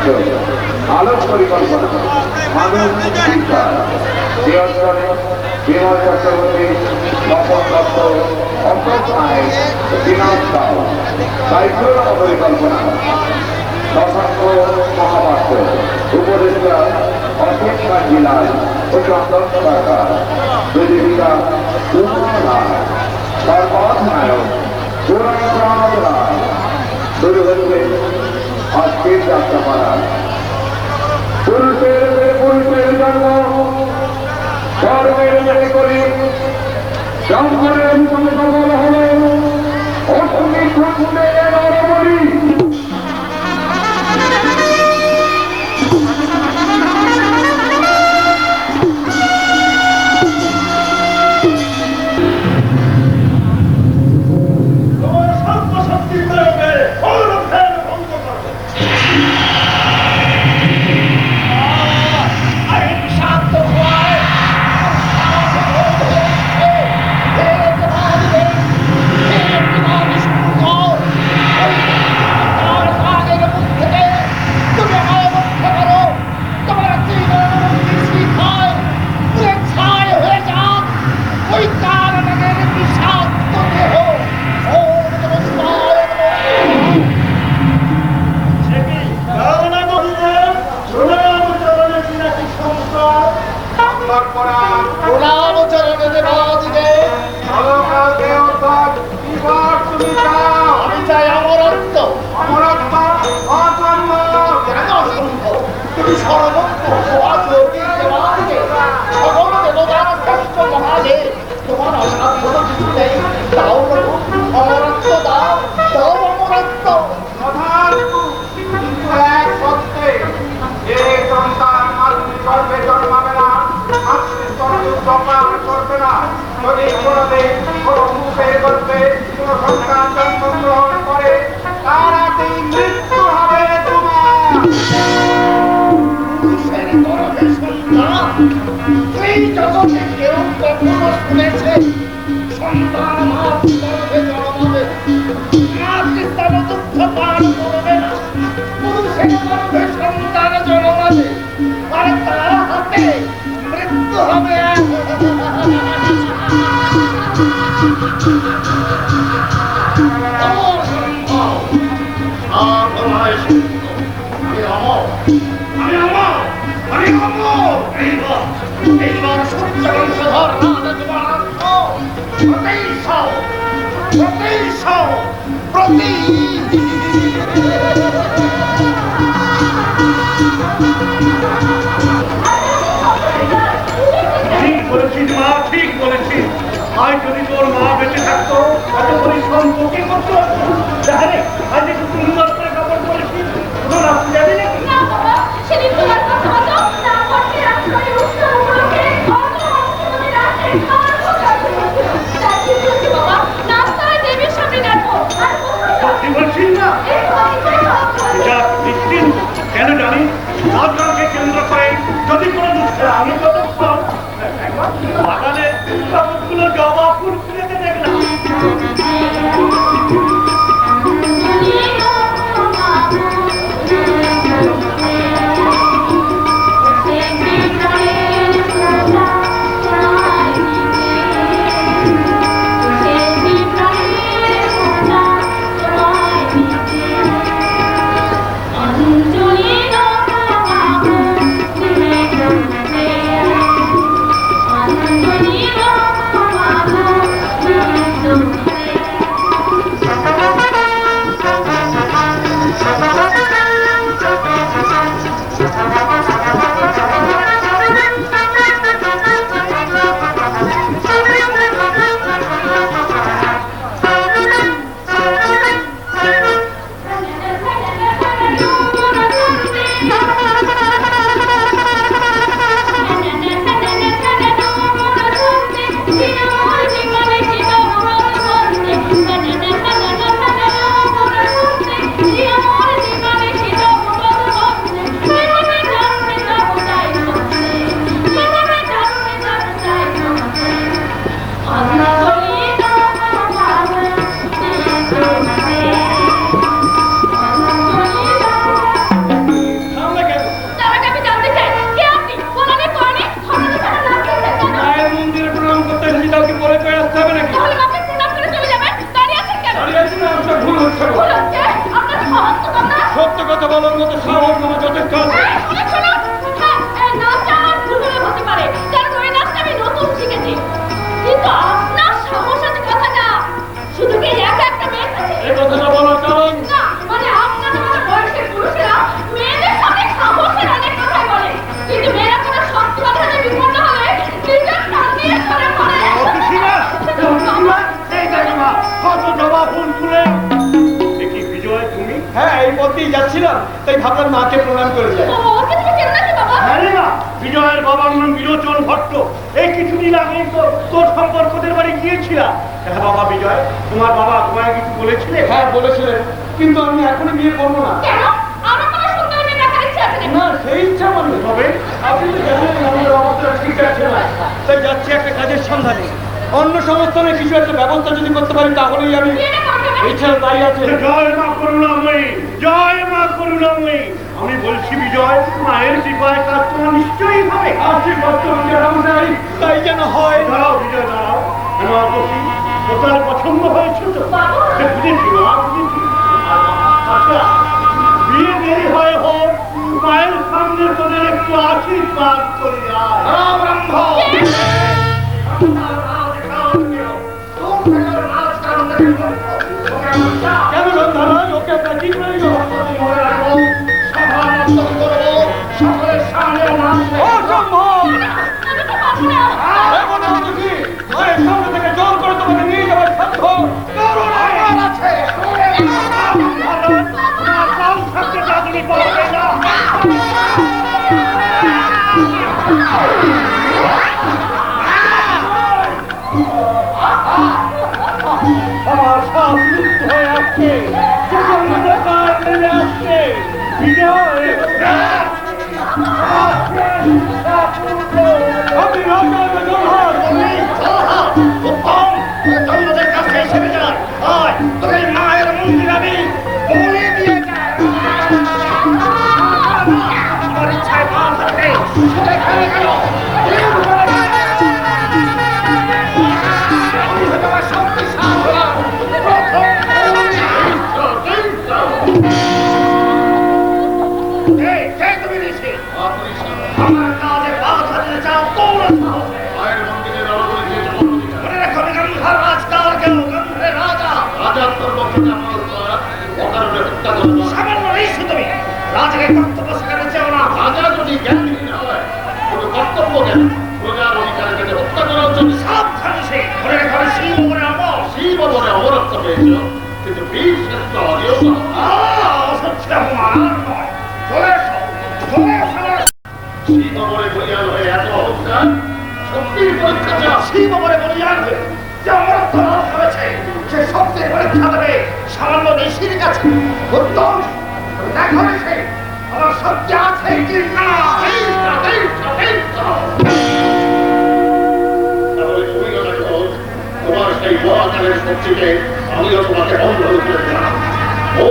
রাষ্ট্র আলোক পরিকল্পনা মানুষ শিক্ষা যে অঞ্চলে বিমল চক্রবর্তী তপন দত্ত অশোক নায়ক বিনোদ সাউ সাইক্লোন পরিকল্পনা শশাঙ্ক মহাপাত্র উপদেষ্টা অশোক কাঞ্জিলাল ও চন্দন সরকার প্রতিযোগিতা উমা রায় সর্বত নায়ক পুরণপ্রাণ রায় শুরু হচ্ছে আজকের যাত্রাপালা। পুরুষের জন্ম ধর্মের মেনে করি জঙ্গলের সংকল্প হলে অসংখ্য খুনের নরবলি। Angelina ভুল হচ্ছে গো। সত্য কথা বলার মতো সাহস আমার যথেষ্ট আছে। এই কথাটা বলার কারণ হ্যাঁ, এই পথেই যাচ্ছিলাম, তাই ভাবলাম মাকে প্রণাম করে যাই। বিজয়ের বাবার নাম বিরোচন ভট্ট। এই কিছুদিন আগে তোর সম্পর্কদের বাড়ি গিয়েছিলাম। হ্যাঁ বাবা বিজয়, তোমার বাবা তোমায় কিছু বলেছিলে? হ্যাঁ বলেছিলেন, কিন্তু আমি এখনই বিয়ে করবো না। না, সেই ইচ্ছা আমার নেই। তবে আপনি তো জানেন আমাদের অবস্থা ঠিক আছে না, তাই যাচ্ছি একটা কাজের সন্ধানে। অন্য সংস্থানে কিছু একটা ব্যবস্থা যদি করতে পারি তাহলেই আমি এছাড়া তাই আছে। জয় মা করুণাময়ী, জয় মা করুণাময়ী। আমি বলছি বিজয়, মায়ের কৃপায় কাজ তোমার নিশ্চয়ই হবে। আশীর্বাদ করুন রামসাই, তাই যেন হয়। দাঁড়াও বিজয়, দাঁড়াও। আমার বসি তোর পছন্দ হয়েছে তো? বুঝেছি মা, বুঝেছি। আচ্ছা, বিয়ে দেরি হয় হোক, মায়ের সামনে তোদের একটু আশীর্বাদ করে যায়। রাম রাম কেন সন্ধান ওকে আপনার কি প্রয়োজন? মায়ের সামনে থেকে জোর করে তোমাকে নিয়ে যাবার সাধ্য কারণ আমার আছে। আমার সব লুপ্ত হয়ে আসছে, আসছে বিজয়। আপনি তোমাদের কাছে এসে যায় তোর মায়ের মন্দির আমি বলে দিয়ে যাই। আমার ইচ্ছায় মা থাকে সেখানে গেল। আমার কাজে বাধা দিতে চাও তোমরা মায়ের মন্দিরে মনে রেখো গঙ্গার রাজকার কেন গঙ্গের রাজা সামান্য ঋষি তুমি রাজাকে কর্তব্য শেখাতে চাও না। রাজা যদি জ্ঞানহীন হয় কোনো কর্তব্য জ্ঞান প্রজার অধিকারের কাছে হত্যা করা উচিত। সাবধান সে মনে রেখো শিব বলে অমর। শিব বলে অমরত্ব পেয়েছিল, কিন্তু বীর শ্রেষ্ঠ অডিও অসহ্য অপমান নয়। চলে এসো, চলে এসো। শিব বলে বলিয়ান হয়ে এত অহংকার, শক্তির পরীক্ষা দেওয়া। শিব বলে বলিয়ান হয়ে যে অমরত্ব লাভ করেছে সে শক্তির পরীক্ষা দেবে সামান্য ঋষির কাছে। উত্তম দেখো সে আমার সত্য আছে কি না। তাহলে তুমিও দেখো তোমার সেই মহাকালের শক্তিকে আমিও তোমাকে বন্ধ করে দিলাম। ও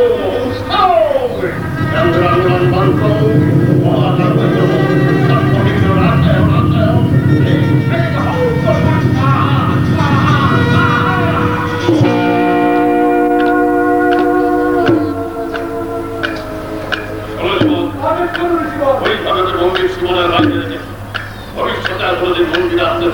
ওইভাবে মন্দির জীবনের বাইরে রেখে ভবিষ্যতে আর কোনোদিন মন্দিরে আসতে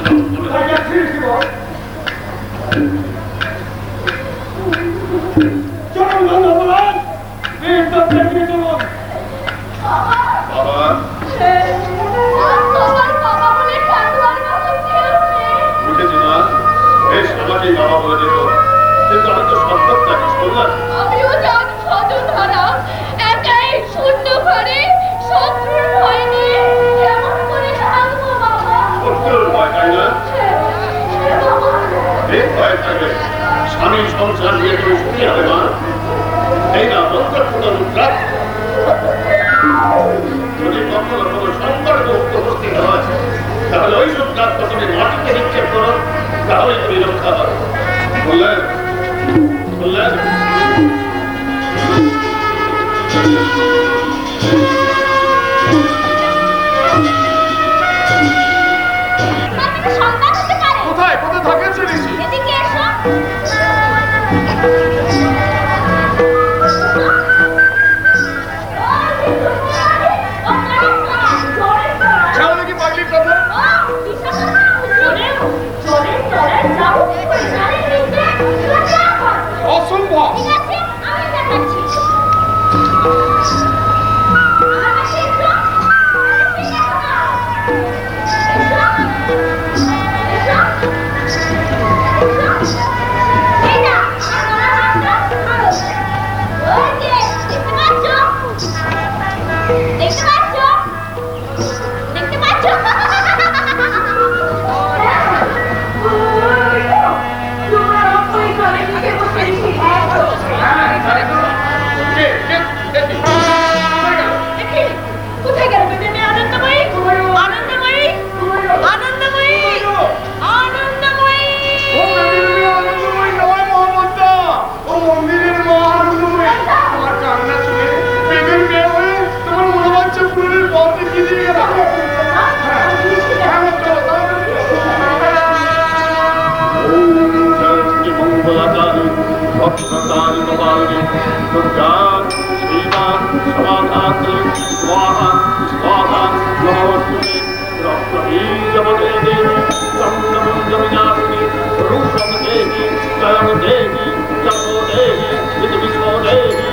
বাবা বুঝেছি না, বেশ আমাকেই বাবা বলে দিত, কিন্তু আমি তো সম্পদ থাকি শুনলাম। শত্রুর ভয় তাই না? এই ভয় থাকবে স্বামী সংসার নিয়ে তুমি সুখী হবে মা। এই না মুদ্রা যদি কখনো কোনো সম্পর্ক উপস্থিত হয় তাহলে ওই মুদ্রাত্ম তুমি মাটিতে নিক্ষেপ করো, তাহলে তুমি রক্ষা পাবে। বললেন বললেন কোথায় কোথায় থাকেন সে ঋষি? সন্তানি কপালিনী দুর্গা শ্রীমা সমাধাত্রী স্বাহা স্বাহা নমস্তুতে রক্তবীজমতে দেবী চন্দ্রমঞ্জবিনাশিনী রূপম দেবী জয়ম দেবী জপো দেবী বিষ্ণু দেবী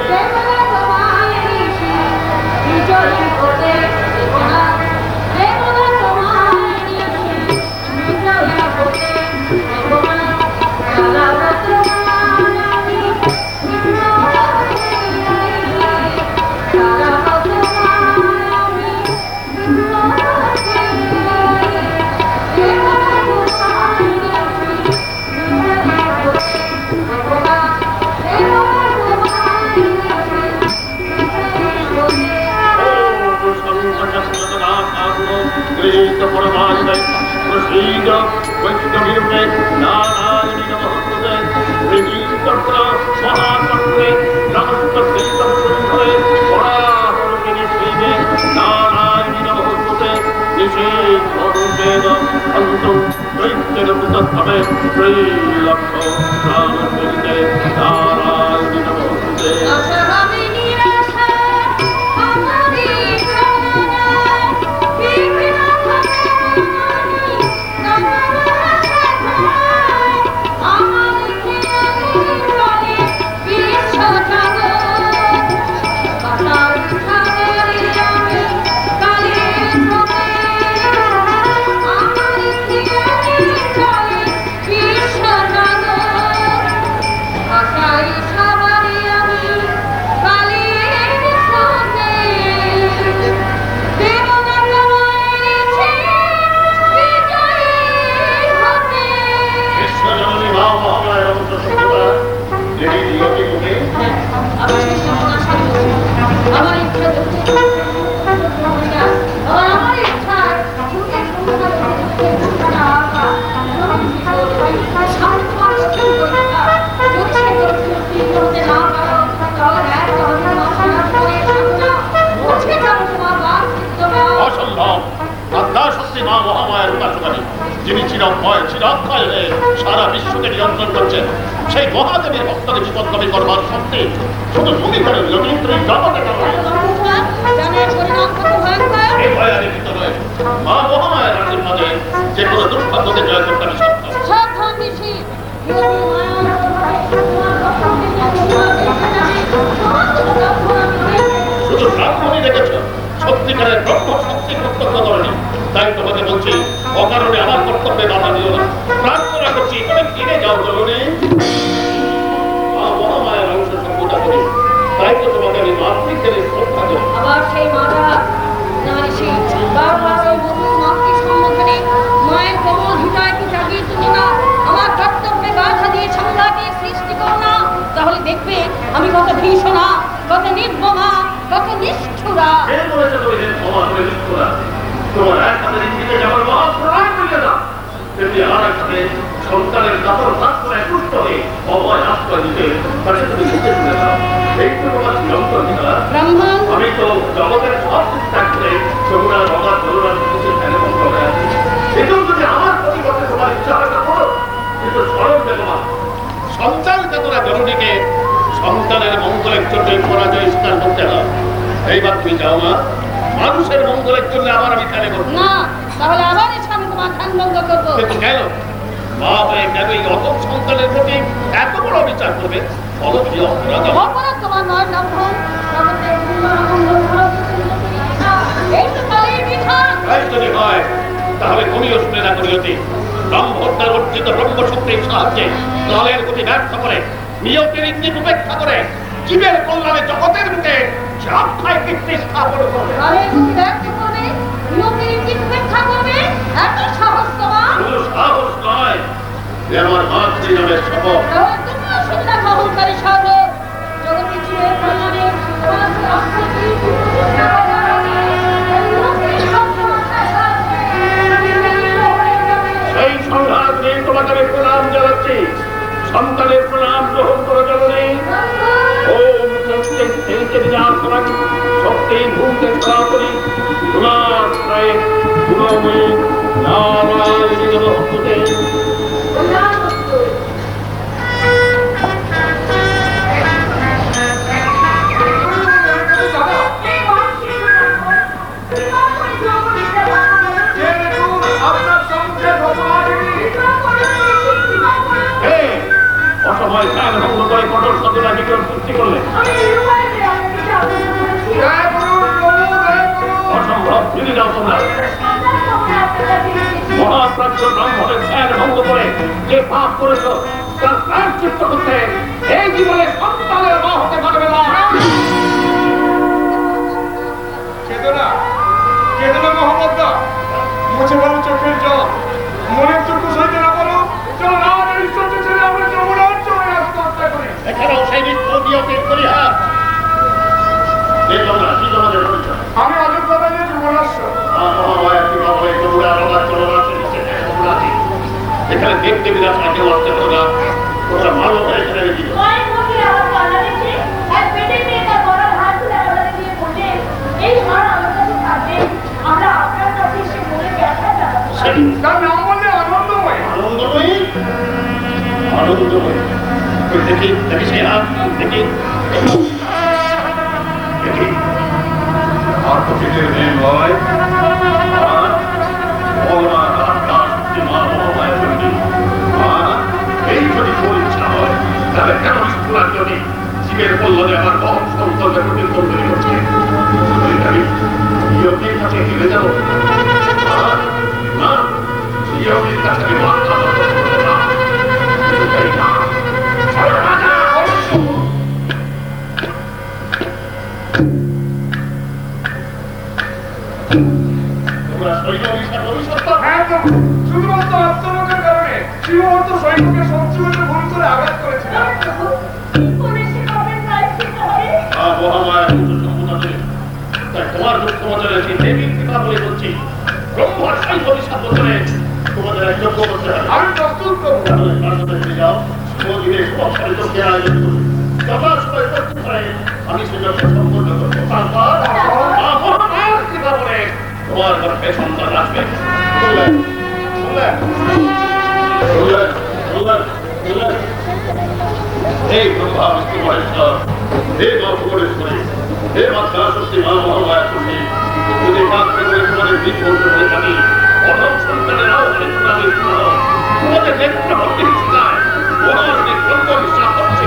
নারায়ণী নমস্তুতে ঋষিচক্র মহাচক্রে নমস্তে সুন্দরে পরাহরণী শ্রীবে নারায়ণী নমস্তুতে নিষেধ অন্তম দৈত্যের পৃথকভাবে ত্রৈলক্ষ প্রাণে নারায়ণী নমস্তুতে যিনি চিরক্ষয় চিরক্ষয় হয়ে সারা বিশ্বকে নিয়ন্ত্রণ করছেন সেই মহাদেবীর ভক্তকে বিপদগামী করবার শক্তি শুধু তুমি করেন রবীন্দ্রই জগতে এই ভয়ারে ভিতর নয় মা মহামায়ের আশীর্বাদে যে কোনো দুর্ভাগ্যকে জয় করতে আমি শুধু ব্রাহ্মণই দেখেছ সত্যিকারের ব্রহ্ম শক্তি প্রত্যক্ষ করেনি তাই তোমাকে বলছি অকারণে আমার কর্তব্যে বাধা দিও না প্রার্থনা করছি তুমি ফিরে যাও জননী মা মহামায়ের অংশ সম্পূর্ণ করি তাই তো তোমাকে আমি মাতৃত্বের শ্রদ্ধা করি আবার সেই মাতা নারী বারবার ওই মধু মাতৃ সম্বোধনে মায়ের কোমল হৃদয়কে জাগিয়ে তুলো না আমার কর্তব্যে বাধা দিয়ে সংঘাতের সৃষ্টি করো না তাহলে দেখবে আমি কত ভীষণা কত নির্মমা কত নিষ্ঠুরা তোমার এক হাতে দিকে যাওয়ার মহাপ্রাণ মিলে না তেমনি আর এক হাতে সন্তানের কাপড় ভাগ করে পুষ্ট হয়ে অভয় আশ্রয় দিতে তার সাথে তুমি শিখে শুনে দাও এই তো তোমার চিরন্তনীরা আমি তো জগতের সব কিছু ত্যাগ করে যমুনার বাবার করুণার কিছু ফেলে বন্ধ হয়ে আছি এতেও যদি আমার প্রতি করতে তোমার ইচ্ছা হয় না করো কিন্তু স্মরণ বেদমা সন্তান চেতনা জননীকে সন্তানের মঙ্গলের জন্য পরাজয় স্বীকার করতে হয় এইবার তুমি যাও না মানুষের মঙ্গলের জন্য আবার আমি ফেলে করবো না তাহলে আবার এসে আমি তোমার ধ্যান ভঙ্গ করবো কিন্তু কেন মা হয়ে কেন এই অতক সন্তানের প্রতি এত বড় বিচার করবে বলো কি অপরাধ অপরাধ তোমার নয় ব্রাহ্মণ জগতের এই তো কালের বিধান তাই যদি হয় তাহলে তুমিও শুনে না করিয়তে ব্রহ্মহত্যার অর্জিত ব্রহ্মশক্তির সাহায্যে কালের গতি ব্যর্থ করে নিয়তির ইঙ্গিত উপেক্ষা করে জীবের কল্যাণে জগতের বুকে চাপখায় কীর্তি স্থাপন করবে কালের গতি ব্যর্থ করবে নিয়তির ইঙ্গিত উপেক্ষা করবে এত সাহস তোমার শুধু সাহস নয় যে আমার মাতৃ নামের শপথ তাহলে তুমিও সুবিধা গ্রহণকারী সাধক জগতের জীবের কল্যাণে সেই সংঘাত নিয়ে তোমাকে আমি প্রণাম জানাচ্ছি সন্তানের প্রণাম গ্রহণ করো জননী ওম শক্তি বিজাসমান শক্তি ভূতে সরাসরি গুণাশ্রয়ে গুণময়ী নারায়ণী নমস্তুতে জোর সৃষ্টি করলে? অসম্ভব, ফিরে যাও তোমরা। মহাপ্রাচ্য ব্রাহ্মণের ধ্যান ভঙ্গ করে যে পাপ করেছ তার প্রায়শ্চিত্ত করতে এই জীবনে সন্তানের মা হতে পারবে না। কেদনা কেদনা মহাপদ্মা, মুছে বলো চোখের জল, মনের চক্ষু সইতে না পারো, চলো না আমাদের ঈশ্বর ছেড়ে আমরা যমুনার চলে আত্মহত্যা করি। এছাড়াও সেই নিষ্ঠুর নিয়তির পরিহার। এই তোমরা কি তোমাদের পরিচয়? আমি অযোধ্যা বাজার যুবরাজ্য। এখানে দেখতে বিলাস না কেউ আসতে পারো না, তোমরা ভালো হয়ে ছেড়ে দিল। তার নাম বললে আনন্দময়। আনন্দময়ী, আনন্দময়ী। দেখি দেখি সে হাত, দেখি দেখি। আর তো শীতের মেয়ে নয়, এই যদি তোর ইচ্ছা হয় তাহলে কেন শোনার জন্য জীবের কল্যাণে আমার বংশ সন্তানদের প্রতিদ্বন্দ্ব তৈরি হচ্ছে? ইয়কের কাছে হেরে যাবো না, ইয়কের কাছে আমি মাথা নত করবো না। তোমরা সৈন্য অভিশাপ ভবিষ্যৎ শুধুমাত্র আত্মরক্ষার কারণে শিবমন্ত সৈন্যকে সবচেয়ে ভুল করে আঘাত করেছিলাম। মহামায়া সম্পূর্ণে তাই তোমার দুঃখ মজলে সেই দেবীর পিতা বলে বলছি, ব্রহ্মার সাই ভবিষ্যৎ বছরে তোমাদের এক যোগ্য করতে হবে। আমি প্রস্তুত করবো। তাহলে তার সাথে ফিরে যাও, মন্দিরে সুবৎসরে যোগ্যে আয়োজন করবে। যথাসময় করতে পারে আমি সুযোগকে সম্পূর্ণ করবো। তারপর মহামায়ার কৃপা বলে তোমার গর্ভে সন্তান আসবে। শুনলেন শুনলেন শুনলেন শুনলেন শুনলেন? এই ব্রহ্মা বিষ্ণু মহেশ্বর, হে গর্ভগণেশ্বরী, হে মাতা শক্তি মা মহামায়া শক্তি, যদি পাত্র করে তোমাদের বীজ বলতে বলে থাকি, অধম সন্তানেরাও বলে তোমাদের তোমাদের নেত্র ভক্তি শিখায়, ওনার নেত্রত্ব বিশ্বাস হচ্ছে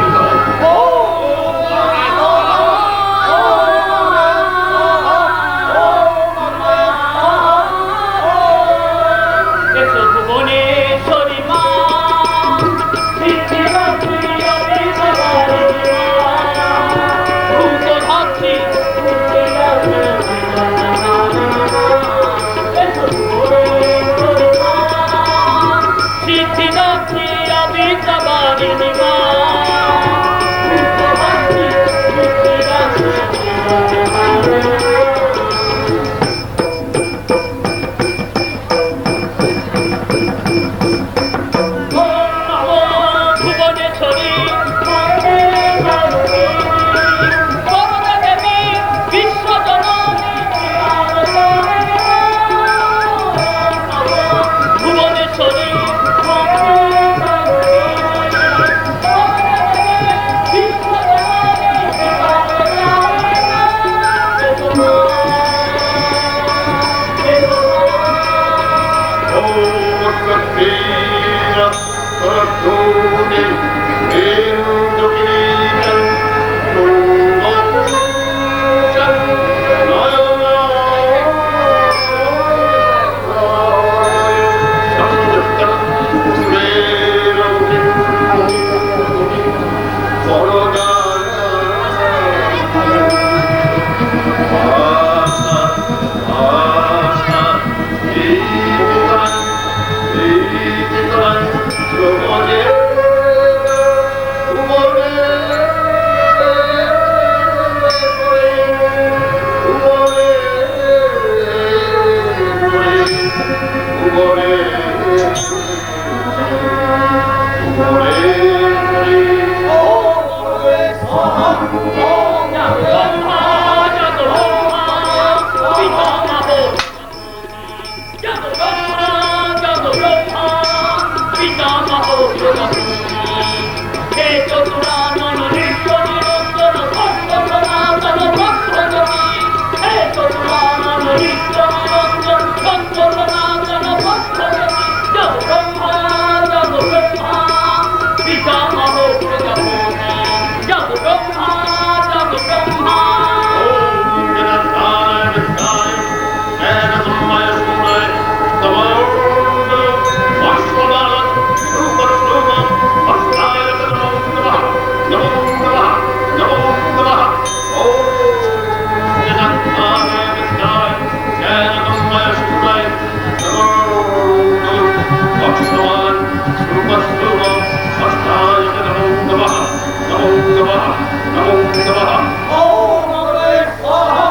নমঃ নমো নমঃ ওম নমঃ স্বাহা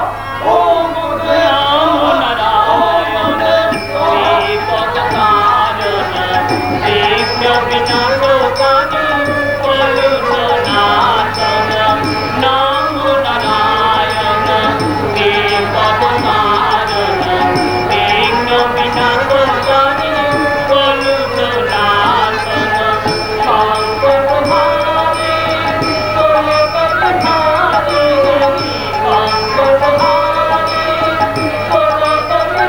ওম নমঃ নারায়ণ শ্রীপদনারায়ণ বিঘ্ন বিনাশকারী কলুষনাশন নমো নারায়ণ শ্রীপদনারায়ণ বিঘ্ন বিনাশকারী কলুষনাশন শঙ্করধারে তোলে কলধারে শঙ্করধারে তোলে কলধারে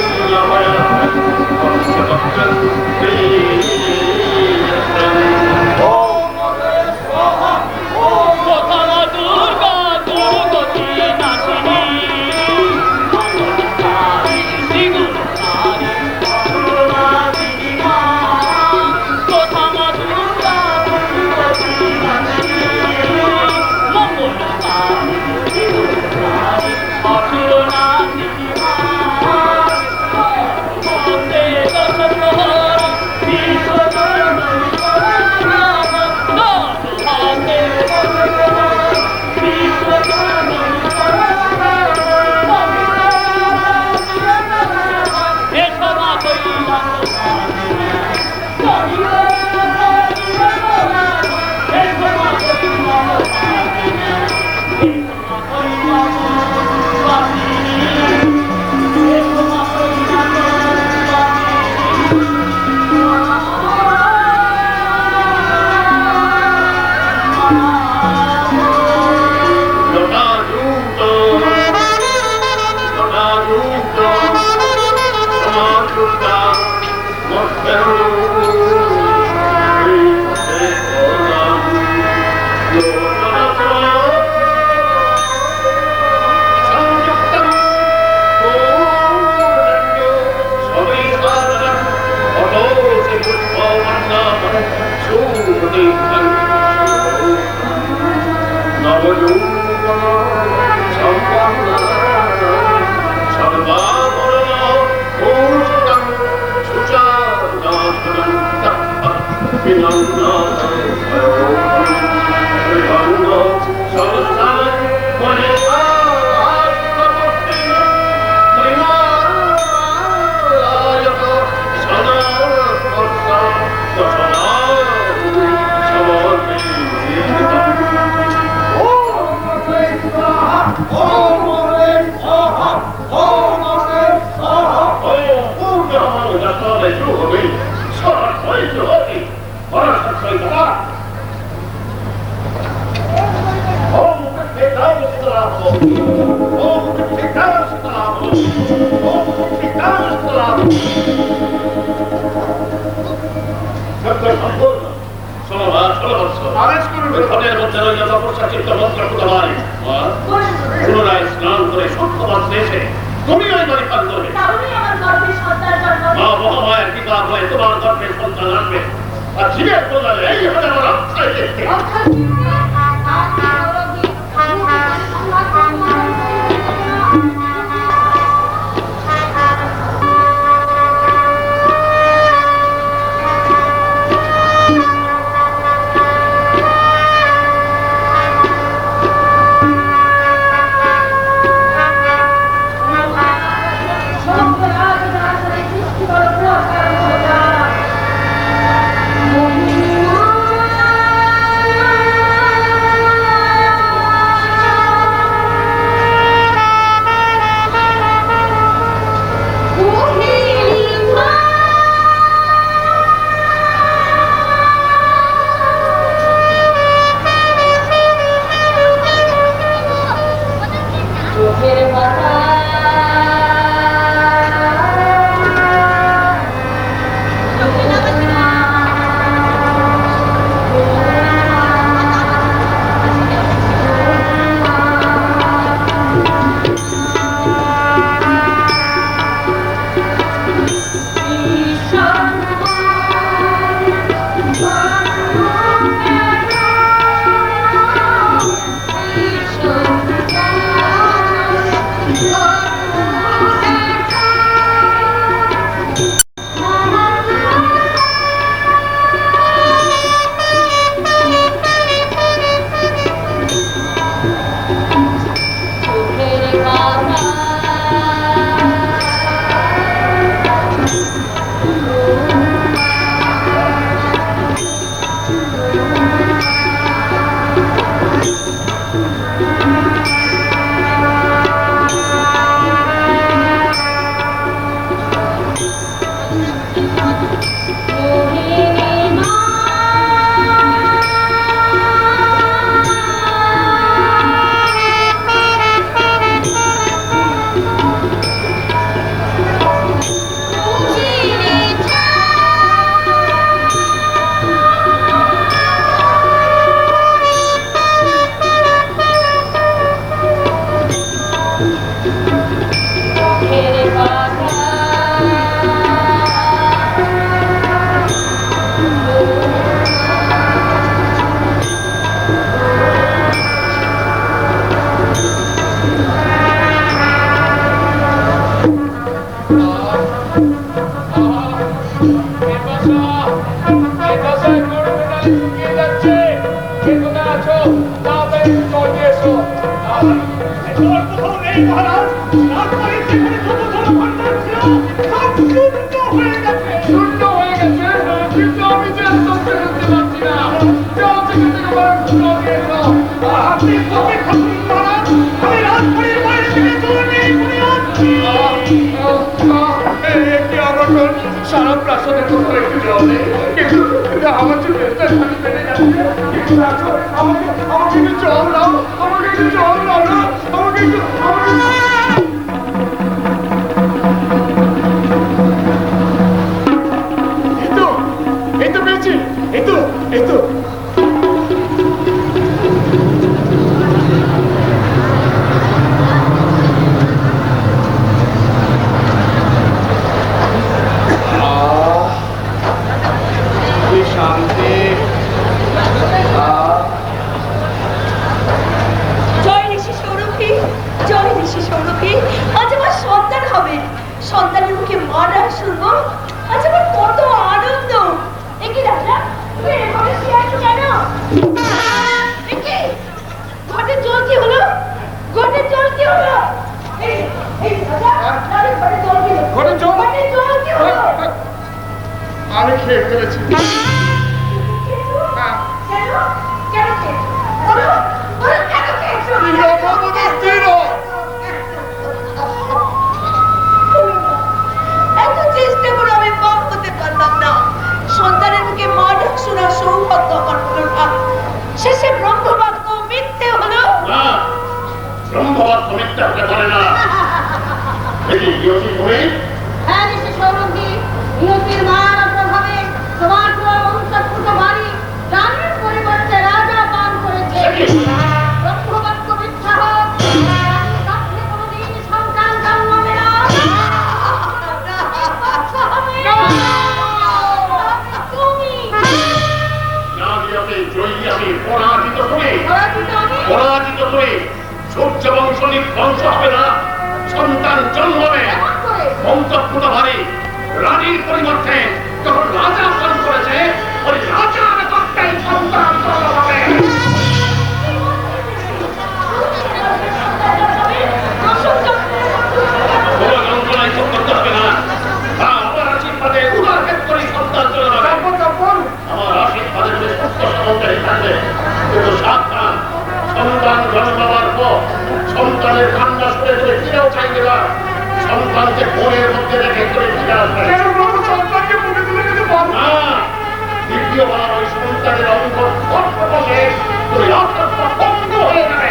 করুণাময় Samaruta পুনরায় স্নান করে সত্যবাদ এসে তুমি ওই বাড়ি পান করবে। মা মহামায়ের পিতা হয়ে তোমার গর্ভে সন্তান আসবে, আর জীবের প্রদানে এই হবে আমার অক্ষয় দেখতে। সারা প্রাসাদে কোথাও একটু জল নেই, কিন্তু আমার চোখের আমাকে একটু জল দাও, আমাকে একটু জল দাও না, আমাকে একটু এই তো পেয়েছি, এই তো সন্তানের মুখে মারা শুনবো, আজ আমার কত আনন্দ। একই রাজা খেয়ে ফেলেছি। হ্যাঁ, রমাবতী তীর। এত চেষ্টা করে আমি মা হতে পারলাম না। সন্তানের মুখে মা ডাক শোনার সৌভাগ্য আমার হলো না। শেষে ব্রহ্মবাক্য মিথ্যে হলো। না, ব্রহ্মবাক্য মিথ্যা হতে পারে না। এটি ইয়তি তুমি? হ্যাঁ ঋষি সৌরভী, নিয়তির মায়ার প্রভাবে তোমার অন্তঃপুত বাড়ি রানীর পরিবর্তে রাজা পান করেছে। ব্রহ্মবাক্য মিথ্যা হোক, রানীর কাছে কোনোদিন সন্তান জন্মাবে না। তুমি না ইয়তি, জয়ী আমি, পরাজিত তুমি। পরাজিত আমি? পরাজিত তুমি। সূর্য বংশ নির্বংশ হবে না, সন্তান জন্মাবে। কেমন করে? অন্তঃপুত বাড়ি রানীর পরিবর্তে যখন রাজা পান করেছে, ওই রাজার কর্তাই সন্তান জন্মাবে। কোনো যন্ত্রণায় চোখ করতে হবে না। আমার আশীর্বাদে উদার ক্ষেত্রেই সন্তান জন্মাবে। আমার আশীর্বাদে যদি সত্য সন্তানই থাকবে, কিন্তু সাবধান, সন্তান জন্মাবার পর সন্তানের কান্না শুনে শুনে ফিরেও চাইবে না। সন্তানকে ঘরের মধ্যে রেখে করে ফিরে আসবে কেন প্রভু সন্তানকে বুকে তুলে নিতে পারবো না? না। দ্বিতীয়বার ওই সন্তানের অঙ্গ স্পর্শ করলে তুই আত্মা ভঙ্গ হয়ে যাবে।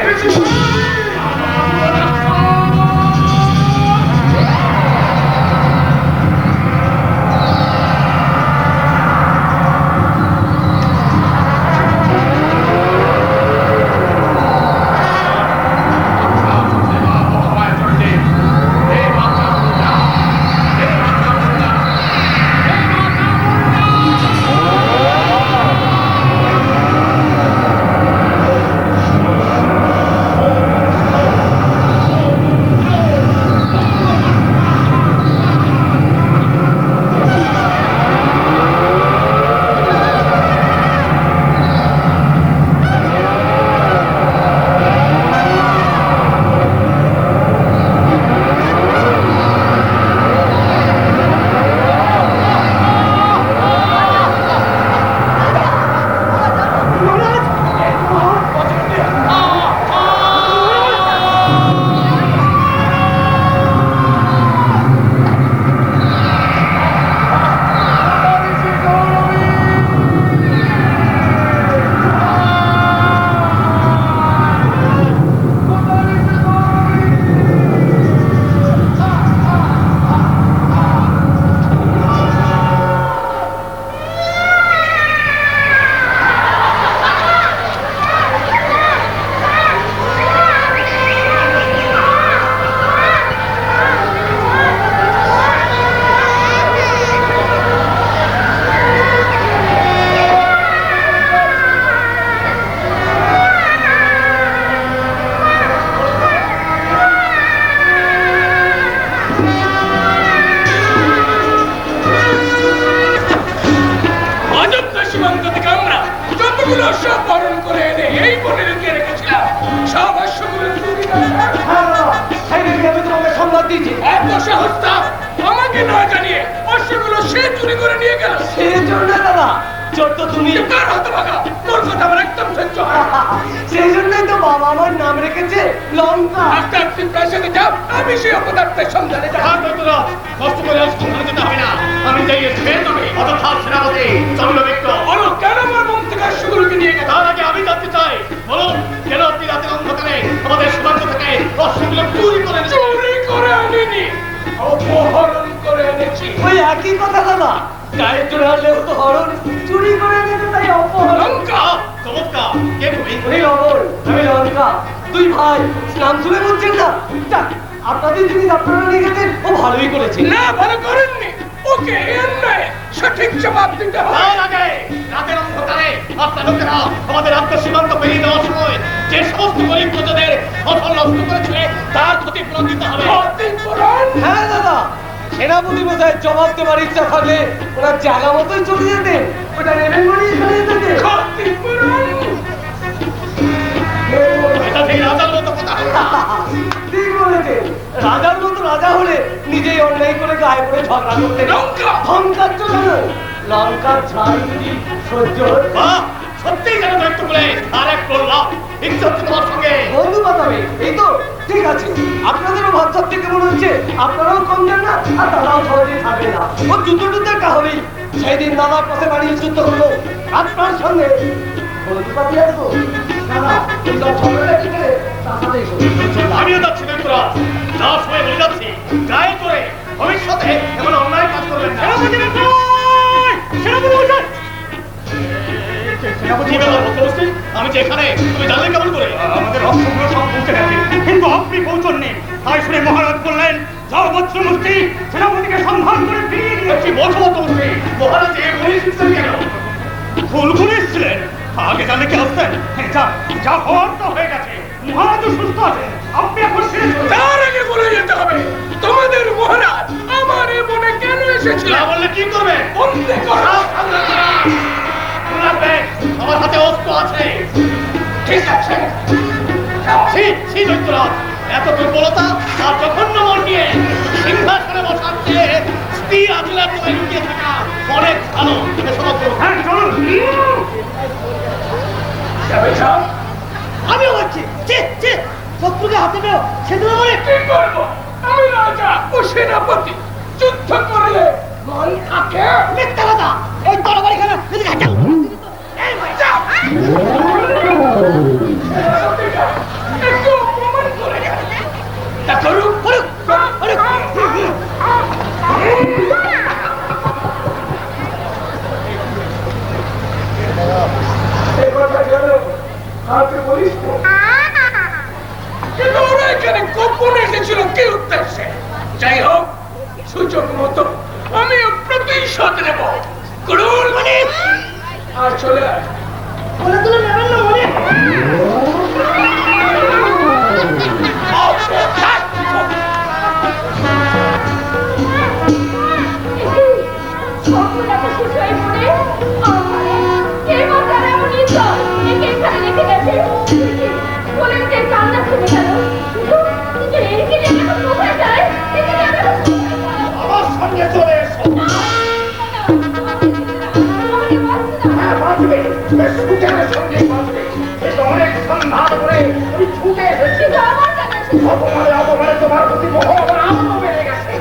সেই জন্যই তো বাবা আমার নাম রেখেছে লঙ্কা। আমি সেই অপদার্থের সন্ধানে কষ্ট করে যেতে হবে না। আমি যাই সেনাপতি চন্দ্রবিক্র কেন আমার মন থেকে শুরুকে নিয়ে গেছে? তার আগে আমি জানতে চাই, বলুন কেন আপনি রাতের অন্ধকারে আমাদের সীমান্ত থেকে অস্ত্রগুলো চুরি করে আনিনি, অপহরণ করে এনেছি। ওই একই কথা দাদা, গায়ে চড়ে হলেও তো হরণ, চুরি করে নিতে তাই অপহরণ। লঙ্কা চমৎকার, কে তুমি? ওই লবণ, আমি লঙ্কা, দুই ভাই নাম শুনে বলছেন না? যাক, আপনাদের জিনিস আপনারা নিয়ে গেছেন, ও ভালোই করেছে। না, ভালো করেননি। ওকে এর নয় সঠিক জবাব দিতে হবে। তার আগে রাতের অন্ধকারে আপনার লোকেরা আমাদের আত্মসীমান্ত পেরিয়ে দেওয়ার সময় যে সমস্ত গরিব প্রজাদের ফসল নষ্ট করেছে তার ক্ষতিপূরণ দিতে হবে। ক্ষতিপূরণ? হ্যাঁ দাদা, সেনাপতি মশাই জবাব দেওয়ার ইচ্ছা থাকলে ওরা জায়গা মতোই চলে যেতেন, ওটা নেবেন বলেই চলে যেতেন। ক্ষতিপূরণ এটা সেই রাজার মতো কথা। ঠিক বলেছেন, রাজার মতো রাজা হলে নিজেই অন্যায় করে গায়ে পড়ে ঝগড়া করতেন। লঙ্কা! অহংকার কেন? লঙ্কার ঝাল যদি সহ্য সত্যিই যেন দায়িত্ব করে আর এক করলাম ইচ্ছে হচ্ছে তোমার সঙ্গে বন্ধু বাতাবে এই তো ঠিক আছে আপনাদেরও ভাবসাব থেকে মনে হচ্ছে আপনারাও কম দেন না আর তারাও সহজে থাকবে না ও যুদ্ধ টুদ্ধের কা হবেই সেই দিন দাদার পাশে বাড়িয়ে যুদ্ধ করলো আপনার সঙ্গে বন্ধু পাতি আসবো দাদা এই সব ঝগড়া কি করে তার সাথেই আমিও যাচ্ছি মিত্রা যাওয়ার সময় বলে যাচ্ছি গায়ে করে ভবিষ্যতে এমন অন্যায় কাজ করবেন না আমি যে এখানে তুমি জানলে কেমন করে আমাদের অস্ত্রগুলো সব পৌঁছে গেছে কিন্তু আপনি পৌঁছননি তাই শুনে মহারাজ বললেন যাও বজ্রমূর্তি সেনাপতিকে সন্ধান করে ফিরিয়ে দিয়ে কি বলছো বজ্রমূর্তি মহারাজ এ পুলিশ কেন ভুল পুলিশ ছিলেন আগে জানলে কি আসতেন যা যা হওয়ার তো হয়ে গেছে মহারাজও সুস্থ আছেন আপনি এখন ফিরে চলুন। তার আগে বলে যেতে হবে তোমাদের মহারাজ আমার এ মনে কেন এসেছিল না বললে কি করবে বন্দী করো আমার হাতে অস্ত্র আছে ঠিক আছে এত দুর্বলতা আর জঘন্য মন নিয়ে সিংহাসনে বসাচ্ছে স্ত্রী আজলার তোমায় লুকিয়ে থাকা অনেক ভালো হ্যাঁ চলুন আমিও বলছি শত্রুকে হাতে পেও সেদিন বলে কি করবো আমি রাজা ও সেনাপতি যুদ্ধ করলে মন থাকে মিথ্যা কথা এই তরবারি খানা যদি ঘাটা একটু অপমান করে গেছে তা করুক করুক কিন্তু ওরা এখানে গোপন এসেছিল কি উদ্দেশ্যে যাই হোক সুযোগ মতো আমি প্রতিশোধ নেব করুন মানে আর চলে আয় বলে তুলে নেবেন না মনে আমার সঙ্গে চলে এসো অনেক সন্ধান করে আমি ছুটে এসেছি অপমানে অপমানে তোমার প্রতি আনন্দ বেড়ে গেছে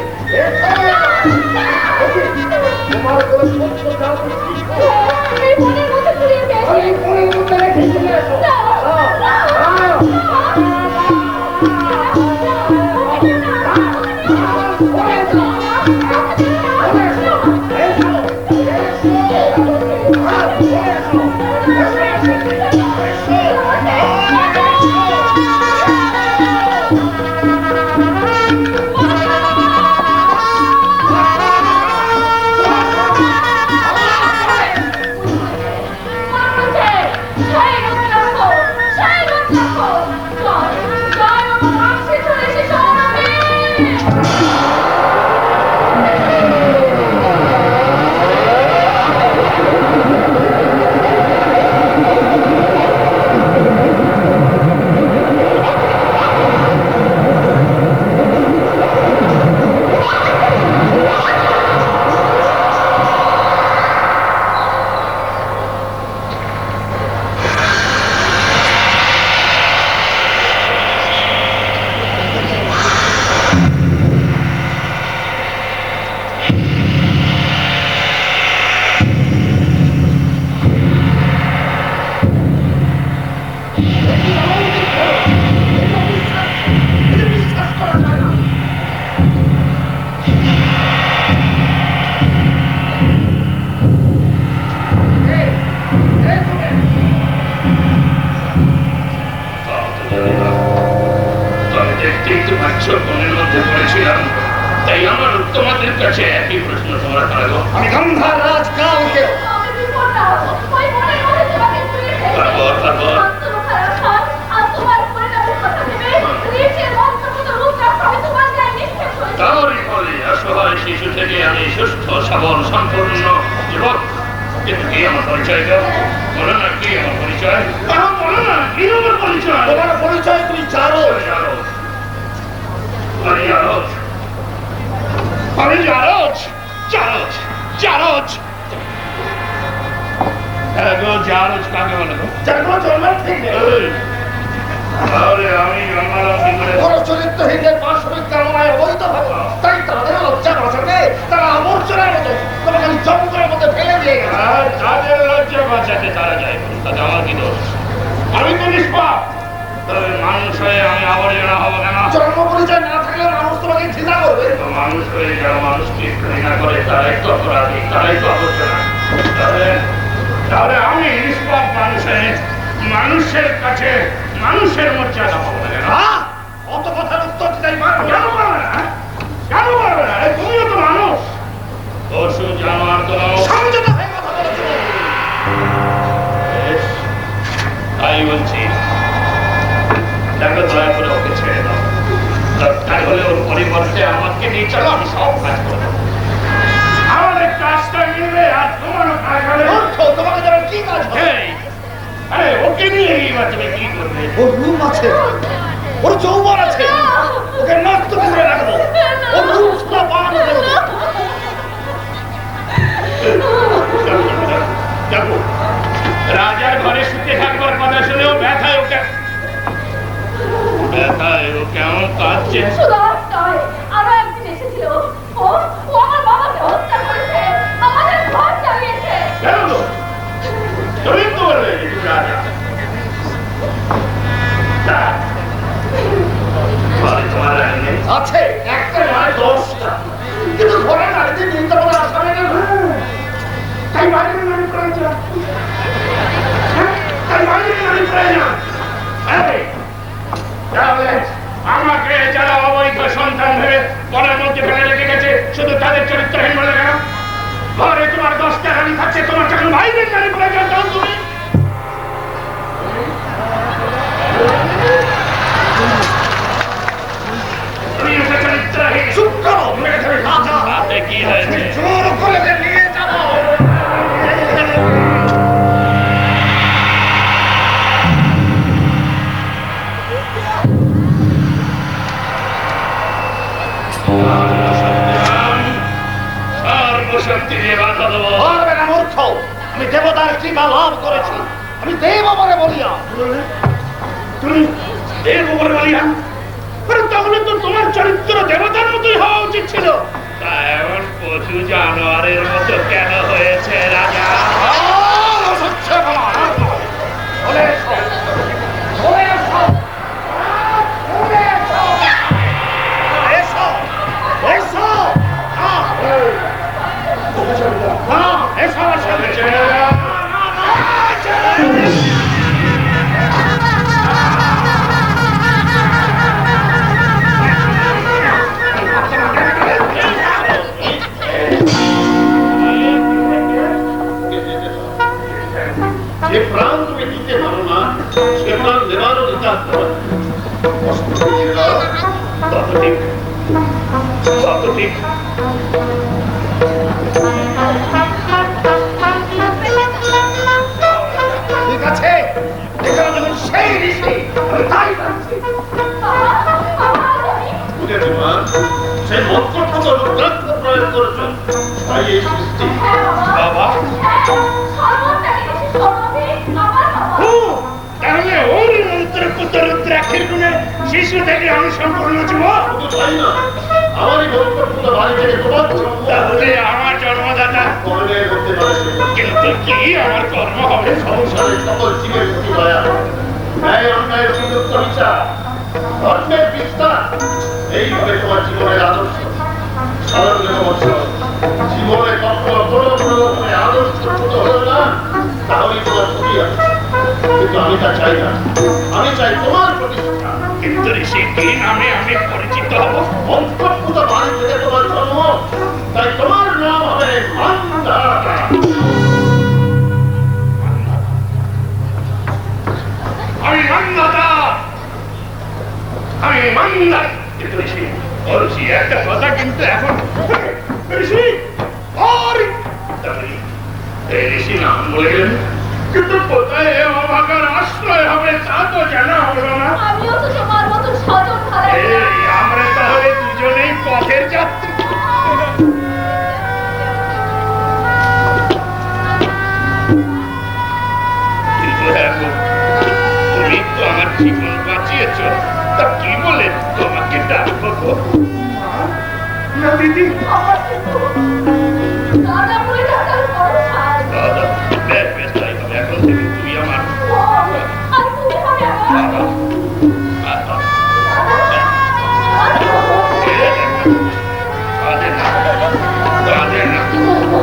তোমার কোনো সত্য আমি মনের মধ্যে রেখে চলে এসো আমি গন্ধার রাজ কাউকে শিশু থেকে আমি সুস্থ সবল সম্পূর্ণ যুবক কিন্তু কি আমার পরিচয় বলো না কি আমার পরিচয় বলো না কি আমার পরিচয় তোমার পরিচয় তুমি জানো জাহাজ কাকে বলে গো? যার কোনো জন্মের ঠিক নেই। এই, তাহলে আমি জন্মালাম কি করে? কোনো চরিত্রহীনদের পাশবিক কামনায় অবৈধ হবে, তাই তাদের লজ্জা বাঁচাতে তারা আবর্জনার মতো তোমাকে জঙ্গলের মধ্যে ফেলে দিয়ে গেল। আর তাদের লজ্জা বাঁচাতে তারা যায়, তাতে আমার কি দোষ? আমি তো নিষ্পাপ, তবে মানুষ হয়ে আমি আবর্জনা হবো কেন? জন্ম পরিচয় না থাকলে মানুষ তোমাকে ঘৃণা করবে। তো মানুষ হয়ে যারা মানুষকে ঘৃণা করে তারাই তো অপরাধী, তারাই তো আবর্জনা। তাহলে আমি নিষ্পাপ মানুষের কাছে মানুষের মর্যাদা পাবো না কেন? অত কথার উত্তর দিতেই পারবো না। কেন পারবে না? কেন পারবে না? তুমিও তো মানুষ, পশু জানোয়ার তো নও। সমঝোতা হয়ে কথা বলেছো। বেশ, তাই বলছি, দেখো দয়া করে ওকে ছেড়ে দাও। দরকার হলে ওর পরিবর্তে আমাকে নিয়ে চলো, আমি সব কাজ করে দেবো। আমাদের কাজটা মিলবে আর তোমারও কাজ হবে। মূর্খ, তোমাকে যেন কি কাজ হবে? এই, আরে ওকে নিয়ে এবার তুমি কি করবে? ওর রূপ আছে, ওর যৌবন আছে, ওকে নষ্ট করে রাখবো, ওর রূপ সুরা পান করবো। দেখো, রাজার ঘরে শুতে থাকবার কথা শুনেও ব্যথায় ও কেমন কাঁদছে। শুধু আজ নয়, আরো একদিন এসেছিল। ও আমার বাবাকে হত্যা করেছে, আমাদের ঘর জ্বালিয়েছে। কেন গো? তুমি তো বলবে যে তুমি রাজা। তা, ঘরে তোমার রানী নেই? আছে একটা নয় 10টা, কিন্তু ঘরে নারীদের নিন্দা বলে আসামে না। তাই বাইরে নারী প্রয়োজন। তাই বাইরে নারী প্রয়োজন। তাহলে আমাকে যারা অবৈধ সন্তান ভেবে ঘরের মধ্যে ফেলে রেখে গেছে, শুধু তাদের চরিত্রহীন বলে কেন? ঘরে তোমার 10টা রানী থাকছে, তোমার যখন বাইরের নারী প্রয়োজন তখন তুমি একটা চরিত্রহীন। চুপ করো, মেরে ধরে রাজা। তাতে কি হয়েছে? জোর করে নিয়ে যাবো। সর্বশক্তি দিয়ে বাধা দেবো। পারবে না মূর্খ, আমি দেবতার কৃপা লাভ করেছি, আমি দেব বলে বলিয়া। তুমি দেব বলে বলিয়া? তাহলে তো তোমার চরিত্র দেবতার মতোই হওয়া উচিত ছিল। তা এমন পশু জানোয়ারের মতো কেন হয়েছে রাজা? যে প্রাণ তুমি দিতে পারো না, সে প্রাণ দেওয়ারও দিতে আসতে পারো। তত ঠিক, তত ঠিক। ঠিক আছে, এখানে যখন সেই ঋষি, আমি তাই ভাবছি। বুঝেছি মা, সেই মন্ত্রটা রুদ্রাক্ষ প্রয়োগ করেছো, তাই এই সৃষ্টি। বাবা, তাহলে ওই মন্ত্র পুত্র রুদ্রাক্ষের গুণে শিশু থেকে আমি সম্পূর্ণ যুবক। তাই না, আমারই মন্ত্রপুত্র বাড়ি থেকে তোমার তাহলে আমার জন্মদাতা কর্মের করতে পারে। কিন্তু কি আমার কর্ম হবে? সংসারের সকল জীবের প্রতি দয়া, ন্যায় অন্যায়ের বিরুদ্ধ বিচার, ধর্মের বিস্তার, এইভাবে তোমার জীবনের আদর্শ। জীবনে কখনো কোনো কোনো রকমের আদর্শ ছোট হলো না, তাহলেই তোমার ক্ষতি আছে। কিন্তু আমি তা চাই না, আমি চাই তোমার প্রতিষ্ঠা। কিন্তু ঋষি কি নামে আমি পরিচিত হব? অন্তঃপুত বাড়ি থেকে তোমার জন্ম, তাই তোমার নাম হবে মান্ধাতা। আমি মান্ধাতা, আমি মান্ধাতা। কিন্তু ঋষি, বলছি একটা কথা, কিন্তু এখন ঋষি এই ঋষি নাম বলে গেলেন, কিন্তু কোথায় অবাকার আশ্রয় হবে তা তো জানা হলো না। আমিও তো তোমার মতো স্বজন হারাই। আমরা তাহলে দুজনেই পথের যাত্রী। বলে তোমাকে ডাকবো গো। না দিদি, দাদা বলে দাদা বড় ভাই দাদা, বেশ বেশ তাই হবে। এখন থেকে তুই আমার আর তুমি হবে বাবা। কাঁদে না, কাঁদে না।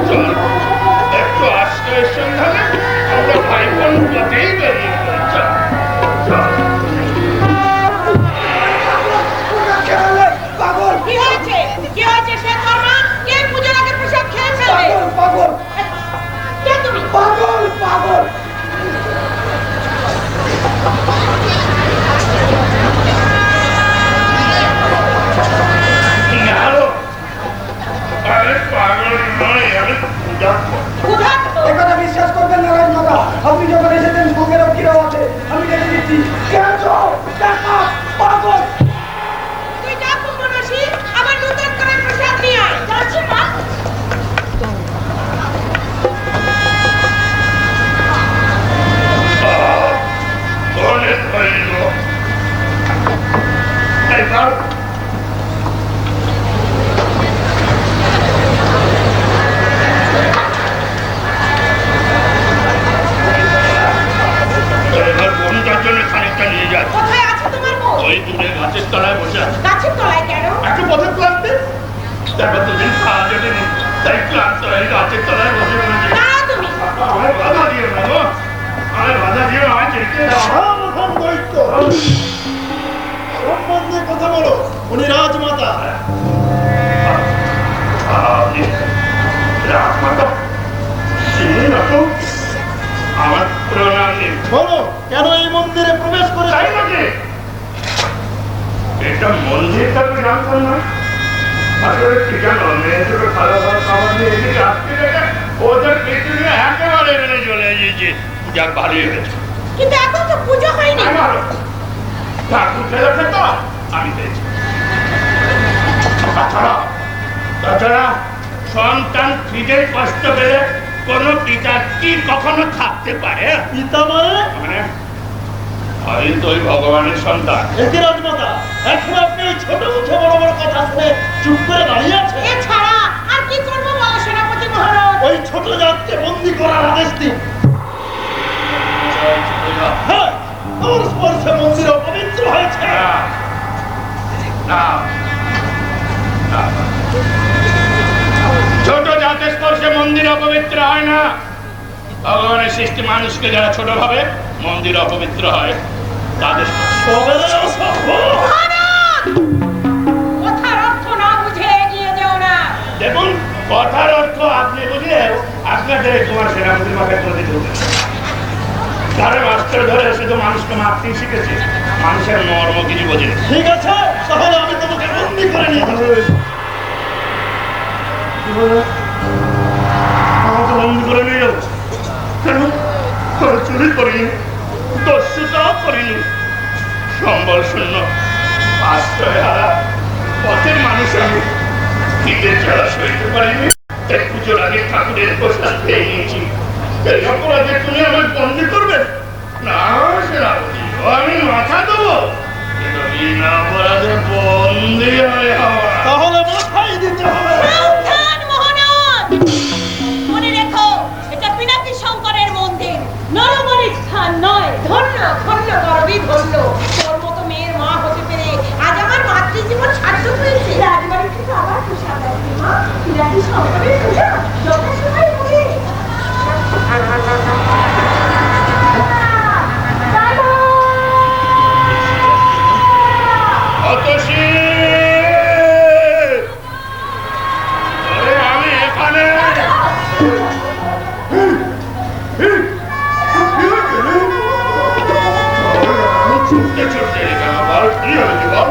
চল, একটু আশ্রয়ের সন্ধানে আমরা ভাই বোন পথেই বেরিয়ে পড়ি। চল, চল। পাগল কি হয়েছে? কি হয়েছে সে কর্মা? কে পুজোর আগে প্রসাদ খেয়ে ফেলবে? পাগল কে তুমি? পাগল পাগল আরো আরে পাগল নয়, আমি পূজা করি। ক্ষুধার্ত। একথা বিশ্বাস করবেন না রাজমাতা, আপনি যখন এসেছেন সঙ্গের কিরাও আছে, আমি দেখে দিচ্ছি দেখা পাগল। তুই যা কুম্ভনসী, আবার নতুন করে প্রসাদ নিয়ে আয়। যাচ্ছি মা। অনেক হইল। এবার এবার বন্ধুটার জন্য খানিকটা নিয়ে যায়। কোথায় আছে তোমার বউ? ওই দূরে গাছের তলায় বসে আছে। গাছের তলায় কেন? একটু পথে ক্লান্তি, তারপর দুদিন খাওয়া জোটেনি, তাই ক্লান্ত হয়ে গাছের তলায় বসে রয়েছে। দাঁড়াও তুমি। আমার বাধা দিও না গো, আমার বাধা দিও না, আমায় যেতে দাও। মহামহান দৈত্য সম্বন্ধে কথা বলো, উনি রাজমাতা। আপনি রাজমাতা? চিনি না তো, আমার প্রণাম নেই। বলো কেন এই মন্দিরে প্রবেশ করে তাই নাকি? এটা মন্দিরটা তো জানতাম না। আসলে কি জানো, মেয়েদের ভালো ভালো খাবার দিয়ে এদিকে আসতে দেখে ওদের পেটে নিয়ে একেবারে মেনে চলে এসেছে। যাক, ভালোই হয়েছে। কিন্তু এখন তো পুজো হয়নি। তাই ভালো। ঠাকুর খেলেছে তো, আমি পেয়েছি। তাছাড়া সন্তান খিদে কষ্ট পেলে কোন পিতা কি কখনো থাকতে পারে? পিতা মানে হয়তো ওই ভগবানের সন্তান। একে রাজমাতা, এখন আপনি ওই ছোট মুখে বড় বড় কথা শুনে চুপ করে দাঁড়িয়ে আছেন। এছাড়া আর কি করবো বলো সেনাপতি মহারাজ? ওই ছোট জাতকে বন্দি করার আদেশ দিন। হ্যাঁ, আমার স্পর্শে মন্দির অপবিত্র হয়েছে। ছোট জাতের স্পর্শে মন্দির অপবিত্র হয় না। ভগবানের সৃষ্টি মানুষকে যারা ছোট ভাবে মন্দির অপবিত্র হয়, তাদের কথার অর্থ না বুঝে এগিয়ে যেও না। দেখুন, কথার অর্থ আপনি বুঝলেও আপনাদের তোমার সেনাপতির মাথায় করে দিতে হবে। তারা মাস্টার ধরে শুধু মানুষকে মারতেই শিখেছে, মানুষের মর্ম কিছু বোঝে না। ঠিক আছে, তাহলে আমি তোমাকে বন্দি করে নিয়ে যাবো। আমাকে বন্দি করে নিয়ে যাবো কেন? চুরি করিনি, দস্যুতাও করিনি, সম্বল শূন্য আশ্রয় হারা পথের মানুষ আমি। খিদে ছাড়া সইতে পারিনি, তাই পুজোর আগে ঠাকুরের প্রসাদ পেয়ে নিয়েছি। এই অপরাধে তুমি আমায় বন্দি করবে না? সেনাপতি, আমি মাথা দেবো, কিন্তু বিনা অপরাধে বন্দি হয়ে হওয়া। তাহলে মাথায় দিতে হবে। সাবধান মহারাজ! মনে রেখো, এটা পিনাকি শঙ্করের মন্দির, নরবলির স্থান নয়। ধন্য ধন্য গরবি ধন্য। তোর মতো মেয়ের মা হতে পেরে আজ আমার মাতৃজীবন সার্থক হয়েছে। রাজবাড়ি থেকে আবার প্রসাদ আসবে মা। পিনাকি শঙ্করের পূজা যথাসময়ে হবে। অতসী! আরে আমি এখানে। ছুটতে ছুটতে এখানে আবার কি হয়েছে বল?